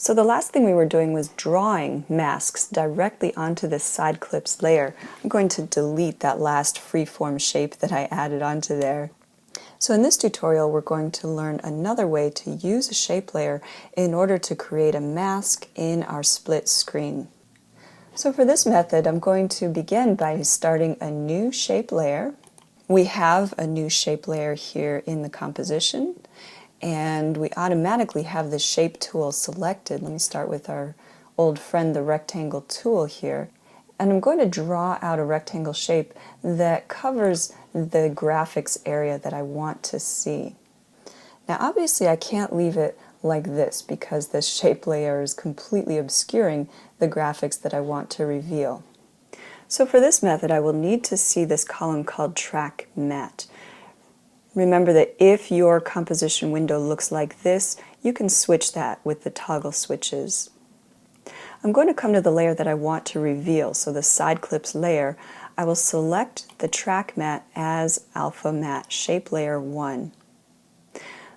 So the last thing we were doing was drawing masks directly onto this side clips layer. I'm going to delete that last freeform shape that I added onto there. So in this tutorial we're going to learn another way to use a shape layer in order to create a mask in our split screen. So for this method I'm going to begin by starting a new shape layer. We have a new shape layer here in the composition, and we automatically have the shape tool selected. Let me start with our old friend, the rectangle tool here. And I'm going to draw out a rectangle shape that covers the graphics area that I want to see. Now obviously I can't leave it like this because this shape layer is completely obscuring the graphics that I want to reveal. So for this method I will need to see this column called Track Matte. Remember that if your composition window looks like this, you can switch that with the toggle switches. I'm going to come to the layer that I want to reveal, so the side clips layer. I will select the Track Matte as Alpha Matte Shape Layer 1.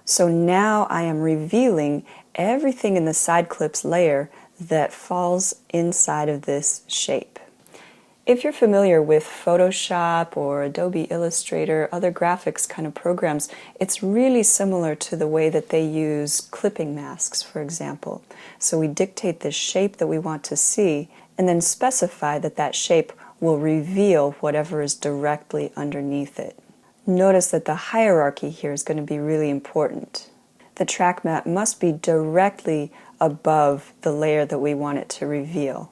So now I am revealing everything in the side clips layer that falls inside of this shape. If you're familiar with Photoshop or Adobe Illustrator, other graphics kind of programs, it's really similar to the way that they use clipping masks, for example. So we dictate the shape that we want to see and then specify that that shape will reveal whatever is directly underneath it. Notice that the hierarchy here is going to be really important. The track matte must be directly above the layer that we want it to reveal.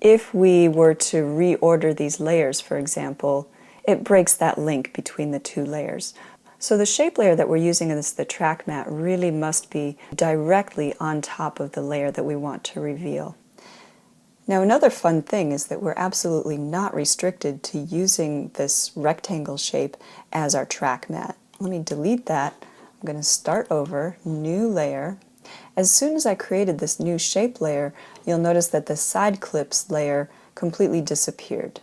If we were to reorder these layers, for example, it breaks that link between the two layers. So the shape layer that we're using as the track matte really must be directly on top of the layer that we want to reveal. Now another fun thing is that we're absolutely not restricted to using this rectangle shape as our track matte. Let me delete that. I'm going to start over, new layer. As soon as I created this new shape layer, you'll notice that the side clips layer completely disappeared.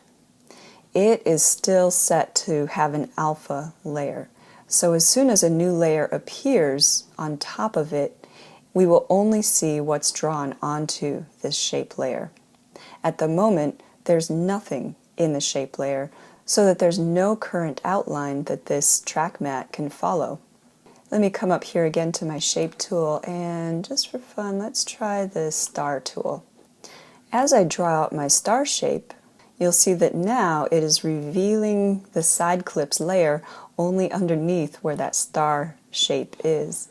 It is still set to have an alpha layer. So as soon as a new layer appears on top of it, we will only see what's drawn onto this shape layer. At the moment, there's nothing in the shape layer, so that there's no current outline that this track matte can follow. Let me come up here again to my shape tool, and just for fun, let's try the star tool. As I draw out my star shape, you'll see that now it is revealing the side clips layer only underneath where that star shape is.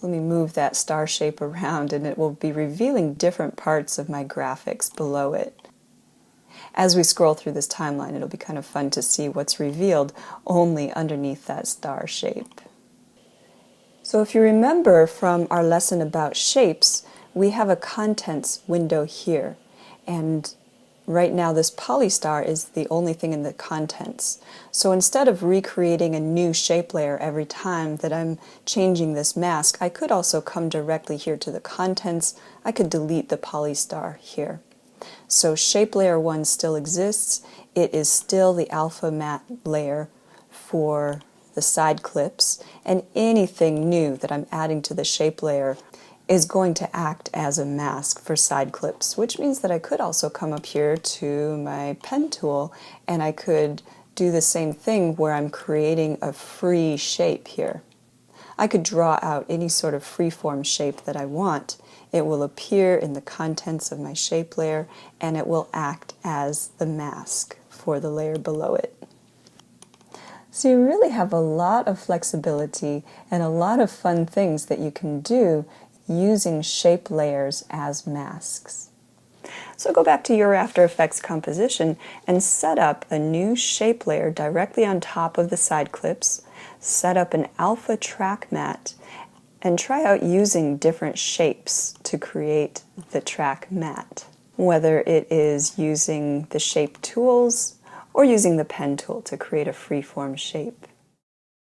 Let me move that star shape around and it will be revealing different parts of my graphics below it. As we scroll through this timeline, it'll be kind of fun to see what's revealed only underneath that star shape. So if you remember from our lesson about shapes, we have a contents window here, and right now this polystar is the only thing in the contents. So instead of recreating a new shape layer every time that I'm changing this mask, I could also come directly here to the contents. I could delete the polystar here. So shape layer 1 still exists. It is still the alpha matte layer for the side clips, and anything new that I'm adding to the shape layer is going to act as a mask for side clips, which means that I could also come up here to my pen tool and I could do the same thing where I'm creating a free shape here. I could draw out any sort of freeform shape that I want. It will appear in the contents of my shape layer and it will act as the mask for the layer below it. So you really have a lot of flexibility and a lot of fun things that you can do using shape layers as masks. So go back to your After Effects composition and set up a new shape layer directly on top of the side clips, set up an alpha track matte, and try out using different shapes to create the track matte, whether it is using the shape tools or using the pen tool to create a freeform shape.